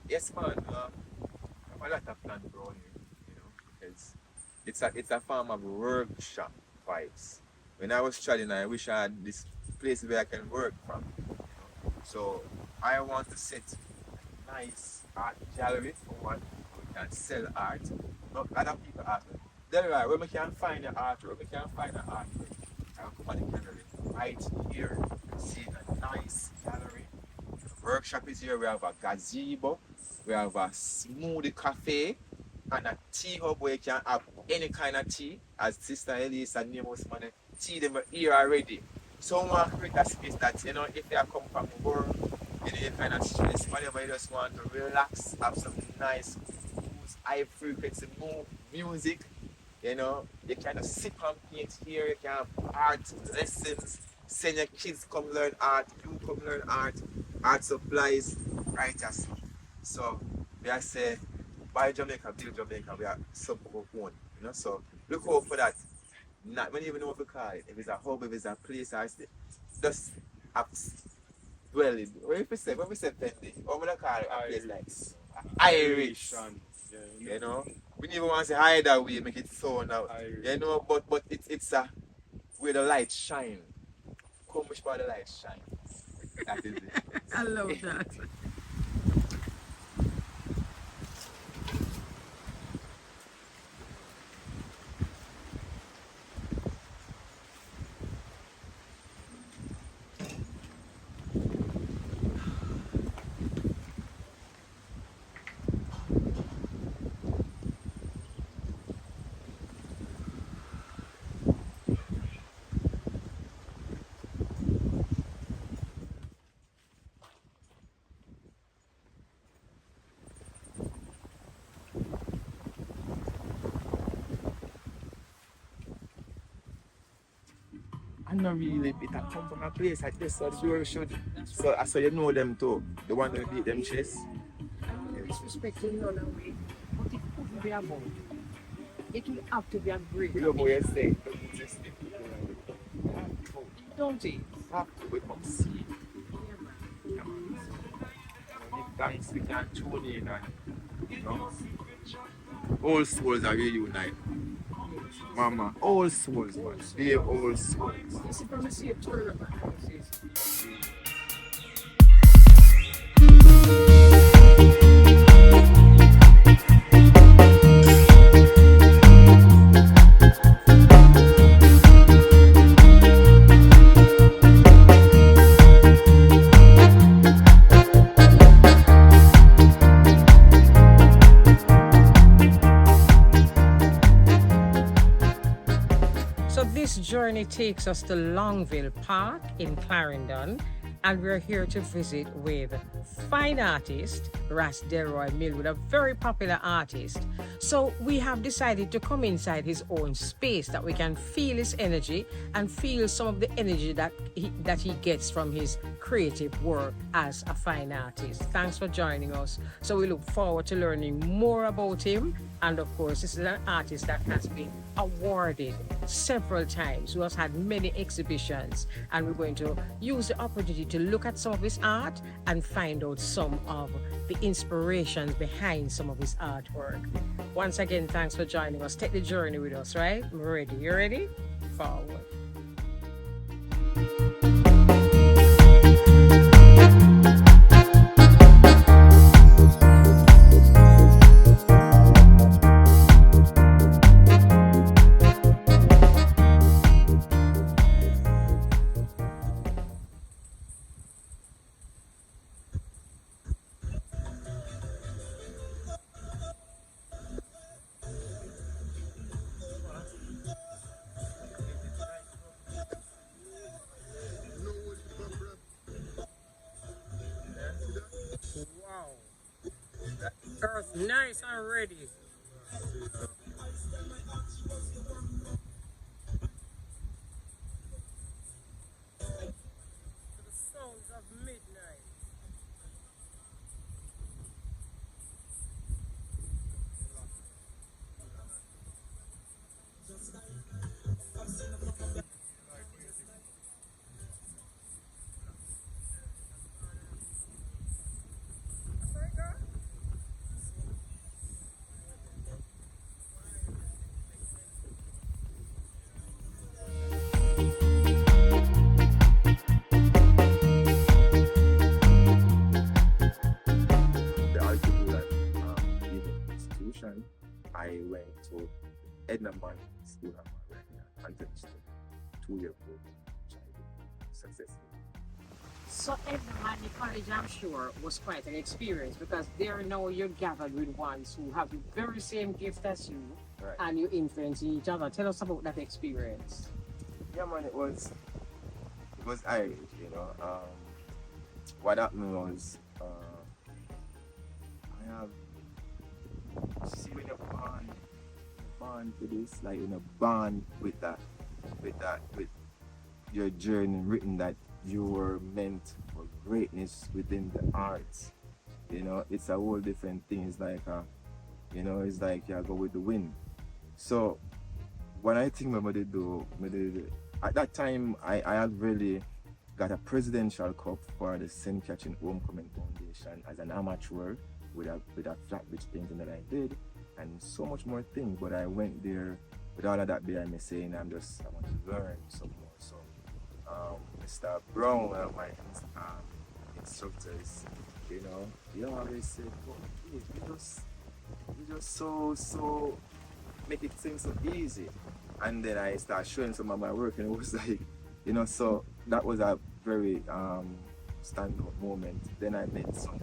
Yes, man. I have a lot of plans around here, you know, because it's a form of workshop vibes. When I was studying, I wish I had this place where I can work from, you know. So I want to set a nice art gallery for one, we can sell art. Not other people ask me, Delroy, where we can find the art, where we can find the art. I'll come on the gallery right here. See a nice gallery. Workshop is here. We have a gazebo. We have a smoothie cafe and a tea hub where you can have any kind of tea. As Sister Elise and Nemos money, tea them are here already. So we want to create a space that, you know, if they are come from work, any kind of stress, whatever you just want to relax, have some nice, high frequency music, you know, you can just sit and paint here, you can have art lessons, send your kids come learn art, you come learn art supplies, right as so we are say buy Jamaica, build Jamaica, we are sub our own, you know. So look out for that. Not when you even know what to call it. If it's a hub, if it's a place, or just a dwelling. What we say pending? What would I call it? A place like Irish. You know? We don't even want to say either way, make it sound out. You know, but it's a where the light shine. Come which part the light shine. That is it. I love that. I'm not really, it a come from a place like this, so you should. So you know them too. The one that beat them chest. I'm disrespecting none of it, but it couldn't be a boat. It will have to be a great. We don't know what you say. Don't it? Have to become see. Thanks we can tune in and, you know, all souls are reunited. Mama, all souls, man. They all souls. This is from the sea of turn up. So this journey takes us to Longville Park in Clarendon, and we're here to visit with fine artist Ras Delroy Millwood, a very popular artist. So we have decided to come inside his own space that we can feel his energy and feel some of the energy that he gets from his creative work as a fine artist. Thanks for joining us. So we look forward to learning more about him. And of course, this is an artist that has been awarded several times, who has had many exhibitions, and we're going to use the opportunity to look at some of his art and find out some of the inspirations behind some of his artwork. Once again, thanks for joining us. Take the journey with us, right? We're ready. You ready? Forward. Wow. Earth nice and ready. To the sounds of midnight. That's right, girl. education, I went to Edna Manley School of and finished 2 year program, which I did successfully. So Edna Manley College, I'm sure, was quite an experience because there now you're gathered with ones who have the very same gift as you Right. and you influencing each other. Tell us about that experience. Yeah, man, it was Irish, you know. What happened was, I have, see when you're born with this, like in a bond with your journey written that you were meant for greatness within the arts. You know, it's a whole different thing. It's like, it's like you go with the wind. So, what I think I'm gonna do, at that time, I had really got a presidential cup for the St. Catherine Homecoming Foundation as an amateur with a flatbridge painting that I did, and so much more things. But I went there with all of that behind me saying I want to learn some more. So Mr. Brown, one of my instructors, you know, he always said, "Oh, please, you just so make it seem so easy." And then I started showing some of my work, and it was like, you know, so that was a very standout moment. Then I met some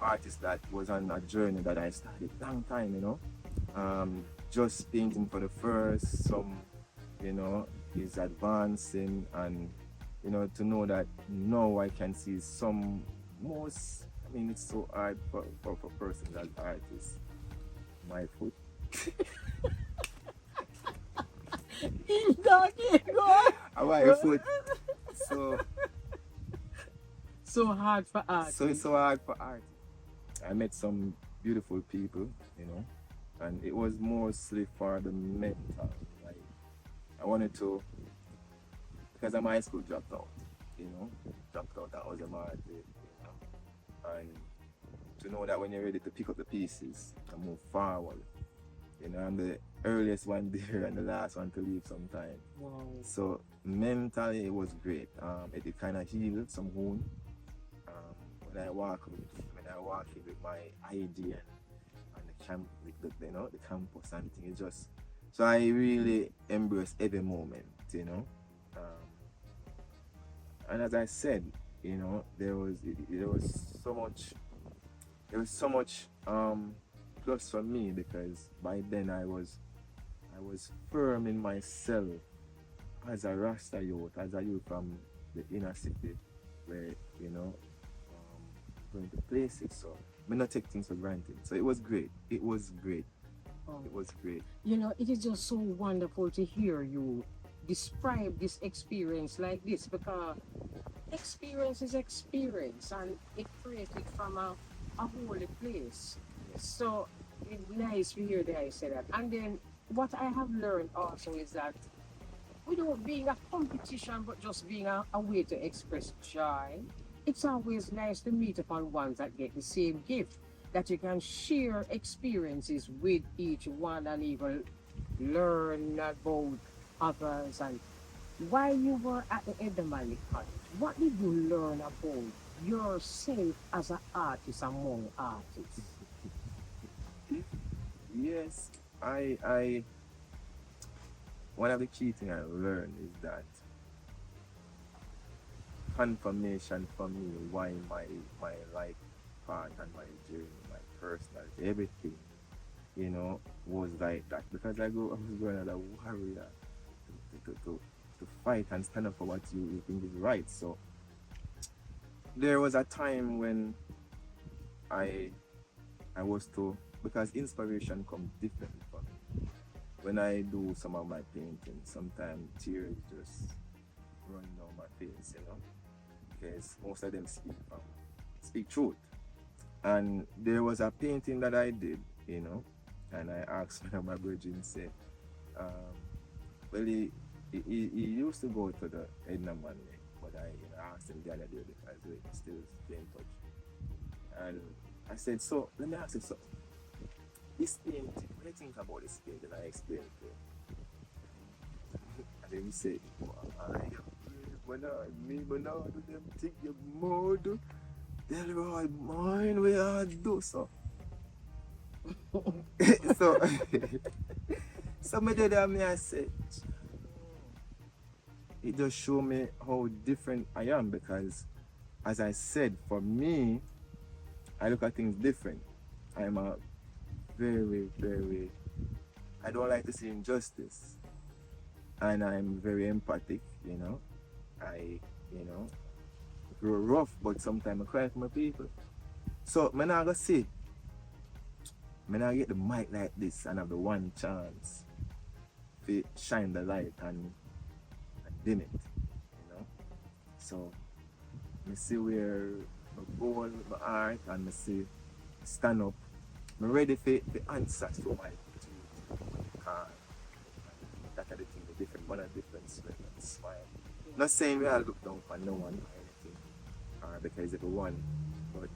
artists that was on a journey that I started long time, you know, just painting for the first, some, you know, is advancing, and you know, to know that now I can see some most, I mean, it's so hard for persons as artists. My foot. Go on. I want your foot. So hard for art. So it's so hard for art. I met some beautiful people, you know, and it was mostly for the mental. Like, I wanted to, because I'm high school dropped out, you know, that was a mad day, you know, and to know that when you're ready to pick up the pieces and move forward, you know, I'm the earliest one there and the last one to leave sometime. Wow. So mentally it was great. It kind of healed some wound. When I walk in with my ID and the camp, you know, the campus and thing, it's just, so I really embrace every moment, you know. And as I said, you know, there was so much plus for me, because by then I was firm in myself as a Rasta youth, as a youth from the inner city, where, you know, going to places. So I not take things for granted. So it was great. It was great. Oh. It was great. You know, it is just so wonderful to hear you describe this experience like this, because experience is experience and it created from a holy place. So it's nice to hear that I say that. And then what I have learned also is that without being a competition but just being a way to express joy, it's always nice to meet upon ones that get the same gift, that you can share experiences with each one and even learn about others. And while you were at the Edna Manley College, what did you learn about yourself as an artist among artists? Yes, I one of the key things I learned is that confirmation for me why my life path and my journey, my personality, everything, you know, was like that. Because I was going as a warrior to fight and stand up for what you think is right. So there was a time when I was to, because inspiration comes differently for me. When I do some of my paintings, sometimes tears just run down my face, you know, because most of them speak truth. And there was a painting that I did, you know, and I asked one of my brethren, said, well, he used to go to the Edna Manley, but I asked him the other day because we still stay in touch. And I said, so let me ask you something. This painting, what do you think about this painting? I explained to him. And then he said, but now do them think you more do Delroy mine we are do so. So, so me did that, me I said, it just show me how different I am because, as I said, for me, I look at things different. I'm a very, very, I don't like to see injustice. And I'm very empathic, you know. I, you know, grow rough, but sometimes I cry for my people. So, me not gonna say, me not get the mic like this and have the one chance to shine the light and dim it, you know. So, me see where my goal, my art, and me see stand up. I'm ready for the answer to my because that are the thing, the different one, a different sweat and smile. Not saying we all look down for no one or anything, or because everyone, but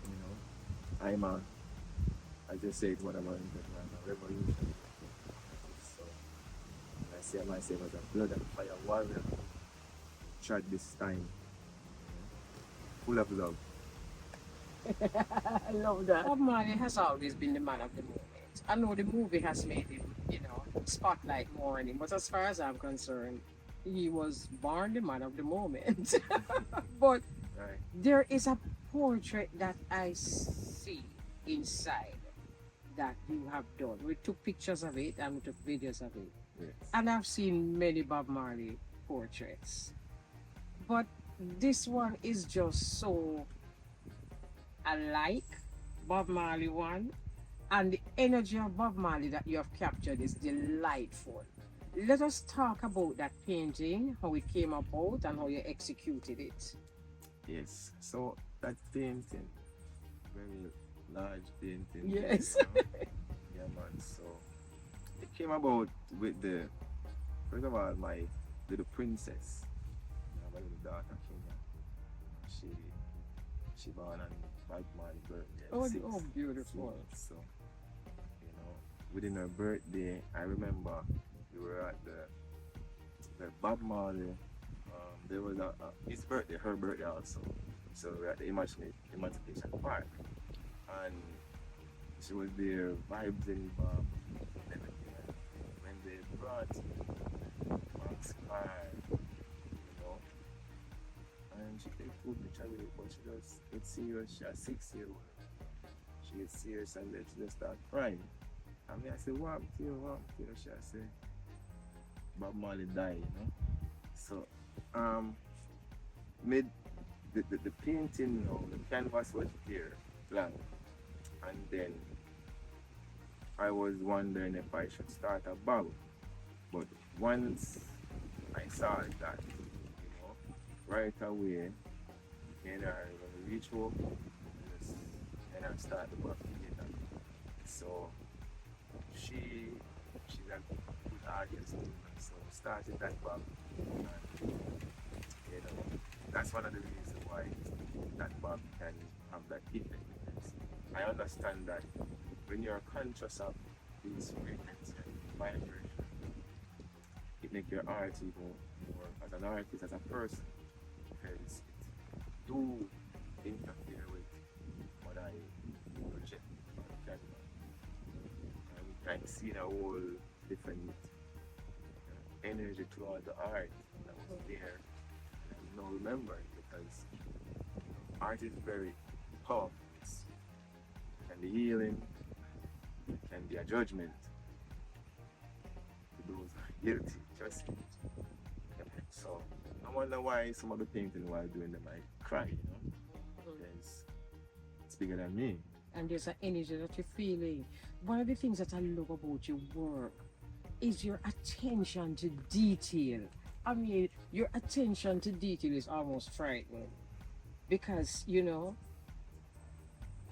you know, I just say it's one of my revolution. So I see myself as a blood and fire warrior, tried this time, full of love. I love that. Bob Marley has always been the man of the moment. I know the movie has made him, spotlight more on him, but as far as I'm concerned, he was born the man of the moment. But Right. there is a portrait that I see inside that you have done. We took pictures of it and we took videos of it. Yes. And I've seen many Bob Marley portraits. But this one is just so alike Bob Marley one, and the energy of Bob Marley that you have captured is delightful. Let us talk about that painting, how it came about, and how you executed it. Yes. So that painting, very large painting. Yes. You know? Yeah, man. So it came about with the first of all my little princess. I have a little daughter, Kenya. She born on Bob Marley birthday. Oh, 6th. oh, beautiful. So within her birthday, I remember we were at the Bob Marley. There was his birthday, her birthday also. So we were at the Emancipation Park, and she was there, vibes in Bob, and everything. And when they brought Max Car, and she take full picture with it, but she just get serious. She's a 6-year-old. She gets serious and then she just start crying. And me I say, what happened to you? What happened to you? She I say, Bob Marley died, So, made the painting, the canvas was there, blank. And then I was wondering if I should start a bubble. But once I saw that, right away, and I reach home, and I start the work together. So she's a good artist, so we started that bug. And that's one of the reasons why that bug can have that effect, because I understand that when you're conscious of these frequencies and vibration, it makes your art even more as an artist, as a person, because it do interfere with what I project on camera. And we can see the whole different energy throughout the art that was there. And I don't remember it because art is very powerful. It can be healing, it can be a judgment to those who are guilty, trust me. So I wonder why some of the painting while doing them I cry, because it's bigger than me. And there's an energy that you're feeling. One of the things that I love about your work is your attention to detail. I mean, your attention to detail is almost frightening because,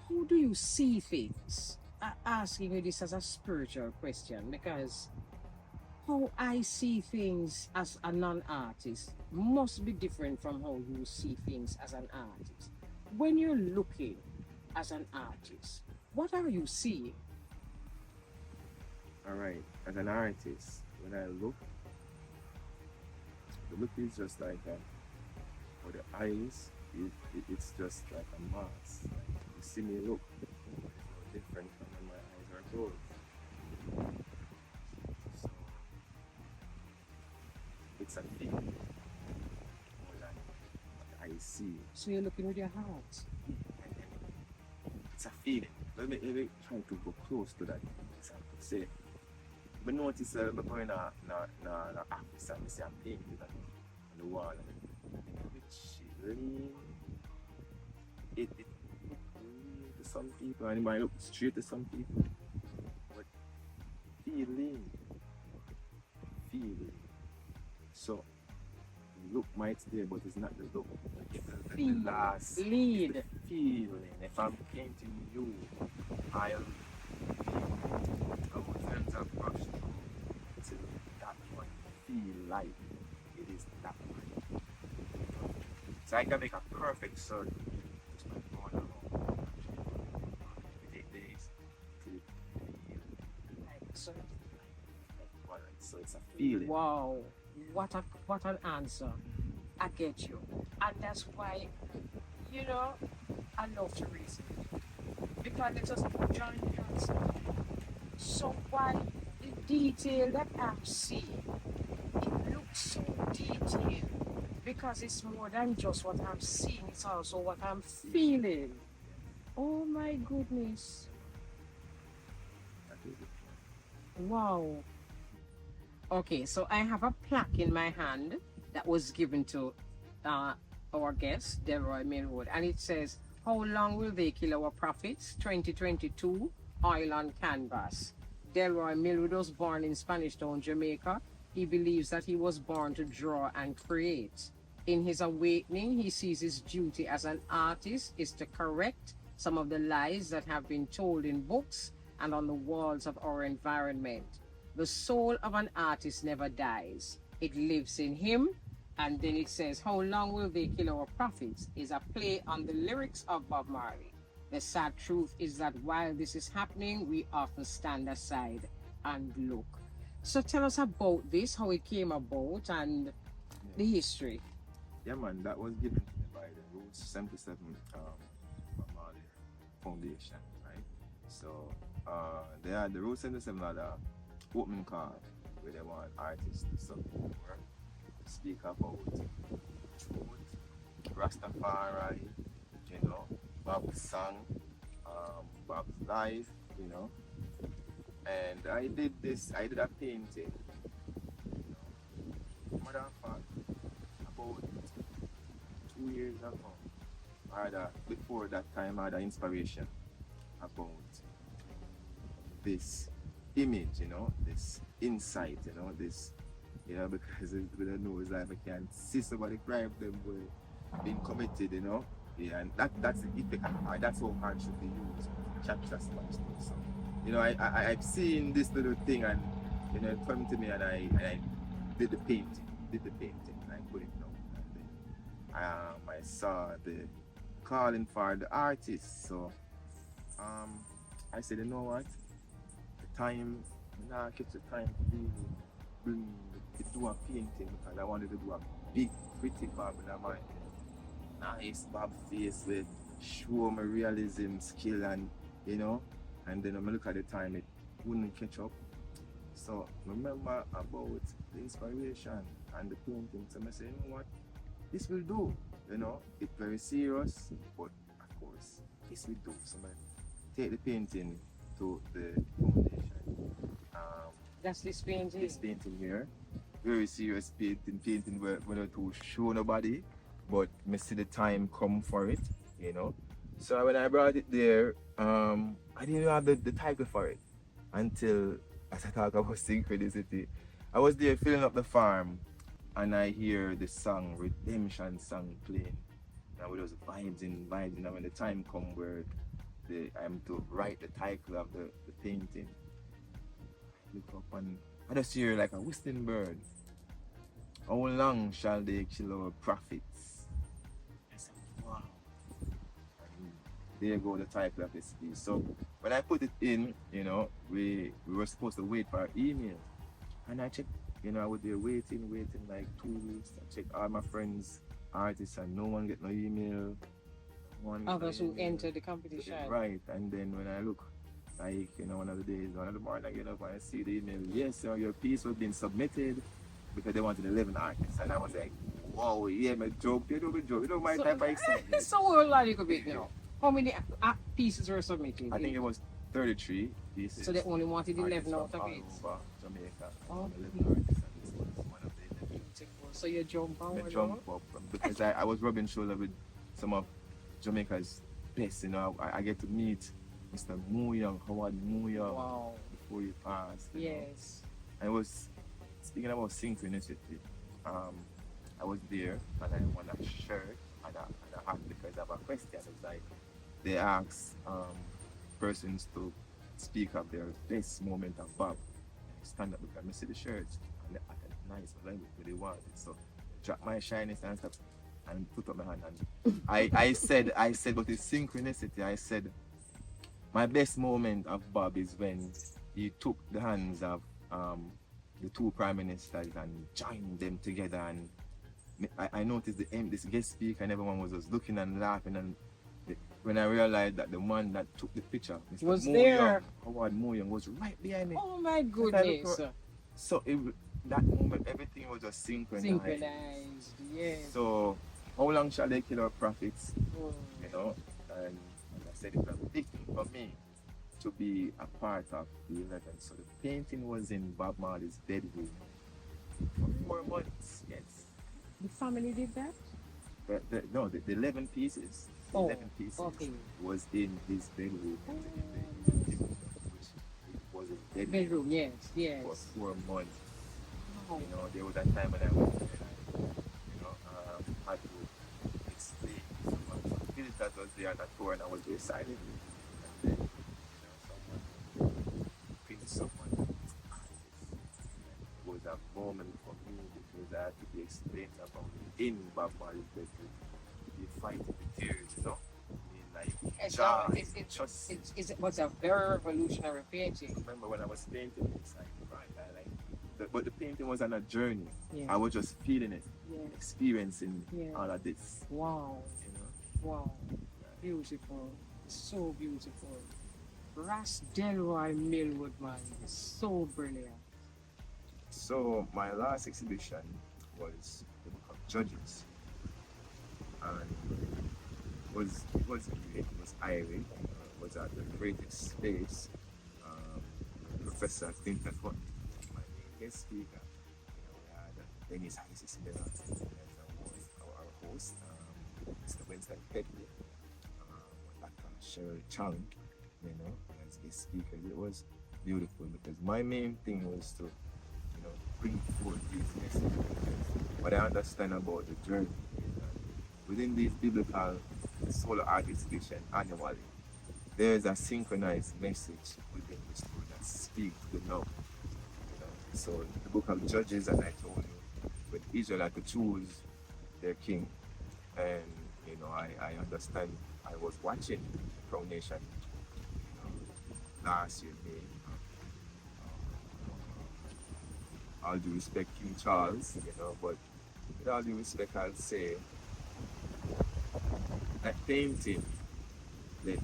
how do you see things? I'm asking you this as a spiritual question because how I see things as a non-artist must be different from how you see things as an artist. When you're looking as an artist, what are you seeing? All right, as an artist, when I look, the look is just like for the eyes, it's just like a mask. Like you see me look, goes. So it's a feeling more than what I see. So you're looking with your heart. It's a feeling. Let me try to go close to that. Say, but notice before in a office and I see a painting on the wall. Which lean, it look real to some people and it might look straight to some people. But feeling. So look might there, but it's not the look. The last lead. the feeling. If I'm painting you, I'll feel thousands of brush through till that one feel like it is that one. So I can make a perfect circle just by going along. It take days till it feel So, like one. So it's a feeling. wow, what an answer. I get you. And that's why, I love to reason. Because it's just John Johnson. So why the detail that I'm seeing, it looks so detailed. Because it's more than just what I'm seeing, it's also what I'm feeling. Oh my goodness. That is it. Wow. Okay, so I have a plaque in my hand that was given to our guest, Delroy Millwood, and it says, "How long will they kill our profits? 2022, oil on canvas." Delroy Millwood was born in Spanish Town, Jamaica. He believes that he was born to draw and create. In his awakening, he sees his duty as an artist is to correct some of the lies that have been told in books and on the walls of our environment. The soul of an artist never dies. It lives in him. And then it says, "How long will they kill our prophets?" is a play on the lyrics of Bob Marley. The sad truth is that while this is happening, we often stand aside and look. So tell us about this, how it came about, and the history. Yeah, man, that was given to me by the Roots 77 Marley Foundation, right? So they had the Roots 77 had a opening card where they want artists to support, speak about truth, Rastafari, Bob's song, Bob's life, And I did a painting, matter of fact, about 2 years ago. Before that time, I had an inspiration about this image, this insight, this, because with a nose life, I can see somebody cry of them being committed, Yeah, and that's the effect of art. That's how art should be used. Capture so much things. So, I've seen this little thing and, it came to me and I did the painting, and I put it down. And then I saw the calling for the artist. So I said, you know what? The time, now I kept the time to really do a painting because I wanted to do a big, pretty Bob in my mind. Nice Bob face with show my realism skill and and then when I look at the time it wouldn't catch up. So remember about the inspiration and the painting. So I say, you know what, this will do. It's very serious, but of course this will do. So I take the painting to the foundation. That's this painting. This painting here, very serious painting where not to show nobody, but me see the time come for it, So when I brought it there, I didn't have the title for it until, as I talk about synchronicity, I was there filling up the farm and I hear the song, Redemption song playing. And with those vibes, and when the time come where I'm to write the title of the painting, I look up and I just hear like a whistling bird. How long shall they kill our prophets? I said, wow. And there go the title of this piece. So when I put it in, we were supposed to wait for our email. And I checked, I was there waiting like 2 weeks. I checked all my friends, artists, and no one get no email. Others who entered the competition. Right, and then when I look, Like, one of the days, one of the morning I get up and I see the email, yes, sir, your piece was being submitted because they wanted 11 artists. And I was like, whoa, yeah, my joke, my type of excitement. So we're like a bit now. How many pieces were submitted? I think it was 33 pieces. So they only wanted 11 artists out from of all it. over Jamaica. Oh, 11 artists, and this was one of the 11. Beautiful. So you jump on. I jump up because I was rubbing shoulder with some of Jamaica's best. I get to meet Mr. Moyoung, Howard Moyoung, Wow. before he passed. Yes. I was speaking about synchronicity. I was there and I won a shirt and a hat because of a question. It was like they asked persons to speak of their best moment of Bob. Stand up because I see the shirt and I nice, but I really wanted. So drop my shyness and stuff and put up my hand and I said, but it's synchronicity. I said my best moment of Bob is when he took the hands of the two prime ministers and joined them together, and I noticed this guest speaker and everyone was just looking and laughing, and when I realized that the one that took the picture, Mr. Was there. Howard Moyoung, was right behind me. Oh my goodness. So that moment, everything was just synchronized. Synchronized, yes. So how long shall they kill our prophets? Oh. And I said it was a big thing for me to be a part of the 11. So the painting was in Bob Marley's bedroom for 4 months. Yes. The family did that? But the 11 pieces. The 11 pieces was in his bedroom. Which it was his bedroom, yes. For 4 months. Oh. There was that time when I went there and I had to explain someone. Some visitors was there on that tour and I was there silently. And then, someone pinned someone. It was a moment for me because I had to be explained about it in Bob Marley's bedroom. You fight with tears, It was a very revolutionary painting. I remember when I was painting it's like, but the painting was on a journey. Yeah. I was just feeling it, experiencing Yeah. all of this. Wow. Wow. Beautiful. So beautiful. Ras Delroy Millwood, man, is so brilliant. So my last exhibition was the Book of Judges. And it was great. It was Irish. It was at the creative space. Professor Clinton Hunt, my guest speaker. We had Dennis Isis Miller as our host, Mr. Winston Pedley, Dr. Cheryl Chang, as guest speakers. It was beautiful because my main thing was to, bring forth these messages. What I understand about the journey is that within these biblical solar art exhibition annually, there is a synchronized message within the story that speaks to the now. So the Book of Judges, as I told you, when Israel had to choose their king, and I understand. I was watching Crown Nation last year, May. All due respect, King Charles, but with all due respect, I'll say that painting that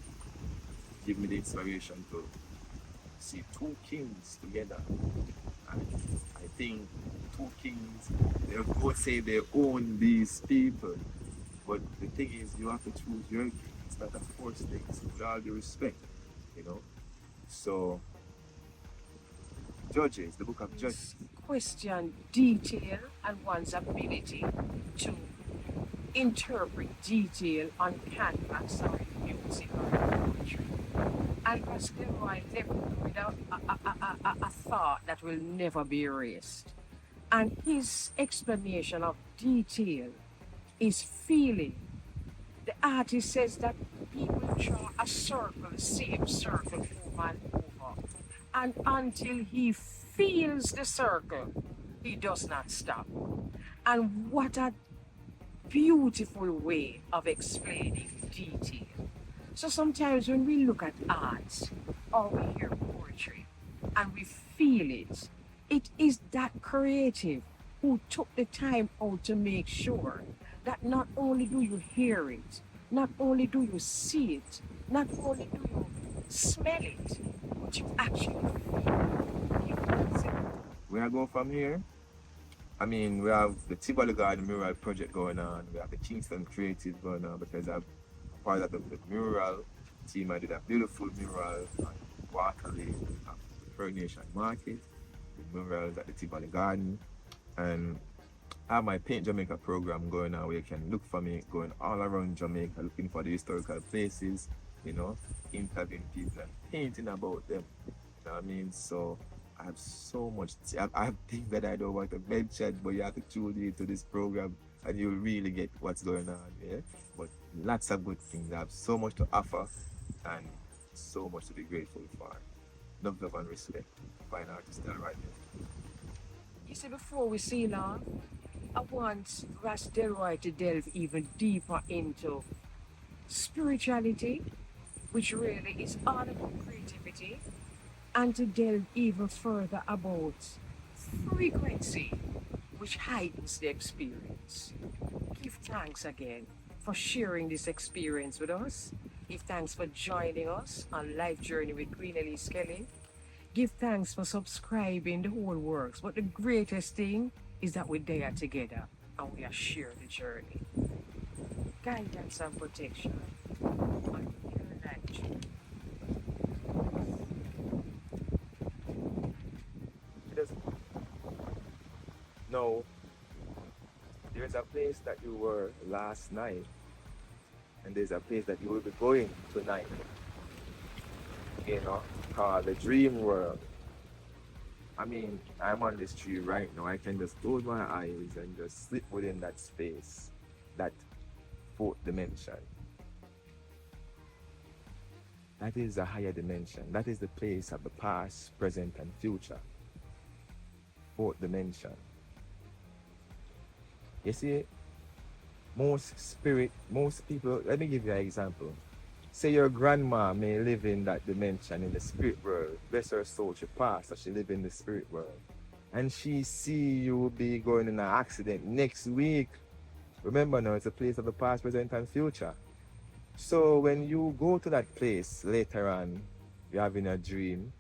give me the inspiration to see two kings together. And I think two kings, they both say they own these people, but the thing is, you have to choose your king. It's not a forced thing, so with all due respect, So, Judges, the Book of Judges. Question detail and one's ability to interpret detail on canvas or in music or poetry. And Ras Delroy left without a thought that will never be erased. And his explanation of detail is feeling. The artist says that people draw a circle, the same circle over and over. And until he feels the circle, he does not stop. And what a beautiful way of explaining detail. So sometimes when we look at art or we hear poetry and we feel it, it is that creative who took the time out to make sure that not only do you hear it, not only do you see it, not only do you smell it, what you actually Where I go from here? I mean, we have the Tivoli Garden mural project going on. We have the Kingston Creative going on because I'm part of the mural team. I did a beautiful mural on Waterley at the Coronation Market, the murals at the Tivoli Garden, and I have my Paint Jamaica program going on where you can look for me going all around Jamaica looking for the historical places, you know, interviewing people and painting about them. You know what I mean? So I have so much, I have things that I don't want to mention, but you have to tune into this program and you'll really get what's going on here. But lots of good things. I have so much to offer and so much to be grateful for. Love, love and respect. Fine artist, right here. You see, before we seal on, I want Ras Delroy to delve even deeper into spirituality, which really is all about creativity, and to delve even further about frequency, which heightens the experience. Give thanks again for sharing this experience with us. Give thanks for joining us on Life Journey with Queen Elise Kelly. Give thanks for subscribing the whole works. But the greatest thing is that we're there together and we are sharing the journey. Guidance and protection on your life. No, there's a place that you were last night, and there's a place that you will be going tonight. You know, called the dream world. I mean, I'm on this tree right now. I can just close my eyes and just slip within that space, that fourth dimension. That is a higher dimension. That is the place of the past, present, and future. Fourth dimension. You see, most people, let me give you an example. Say your grandma may live in that dimension in the spirit world. Bless her soul, she passed, so she live in the spirit world. And she see you be going in an accident next week. Remember now, it's a place of the past, present, and future. So when you go to that place later on, you're having a dream,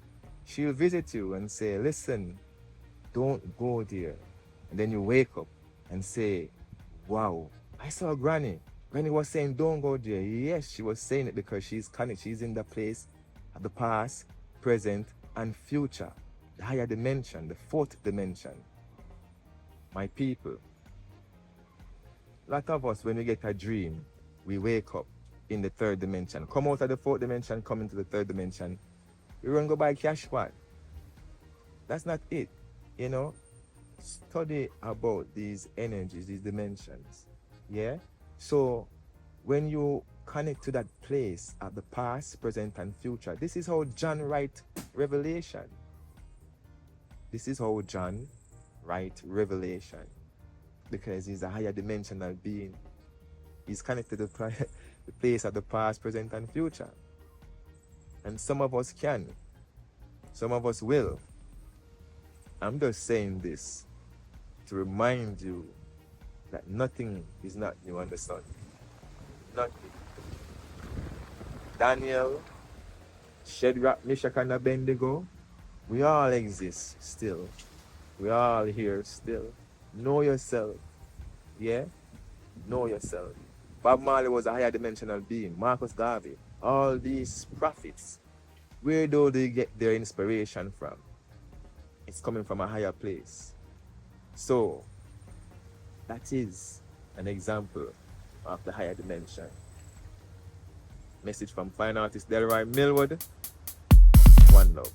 she'll visit you and say, listen, don't go there. And then you wake up and say, wow, I saw Granny. Granny was saying, don't go there. Yes, she was saying it because she's connected. She's in the place of the past, present, and future. The higher dimension, the fourth dimension. My people, a lot of us, when we get a dream, we wake up in the third dimension. Come out of the fourth dimension, come into the third dimension. We run go buy cash pot. That's not it, you know. Study about these energies, these dimensions. Yeah? So when you connect to that place of the past, present, and future, this is how John write Revelation. This is how John write Revelation. Because he's a higher dimensional being. He's connected to the place of the past, present, and future. And some of us can. Some of us will. I'm just saying this to remind you that nothing is not new under the sun. Nothing. Daniel, Shadrach, Meshach, and Abednego, we all exist still. We all here still. Know yourself. Yeah? Know yourself. Bob Marley was a higher dimensional being. Marcus Garvey. All these prophets. Where do they get their inspiration from? It's coming from a higher place. So, that is an example of the higher dimension. Message from Fine Artist Delroy Millwood. One love.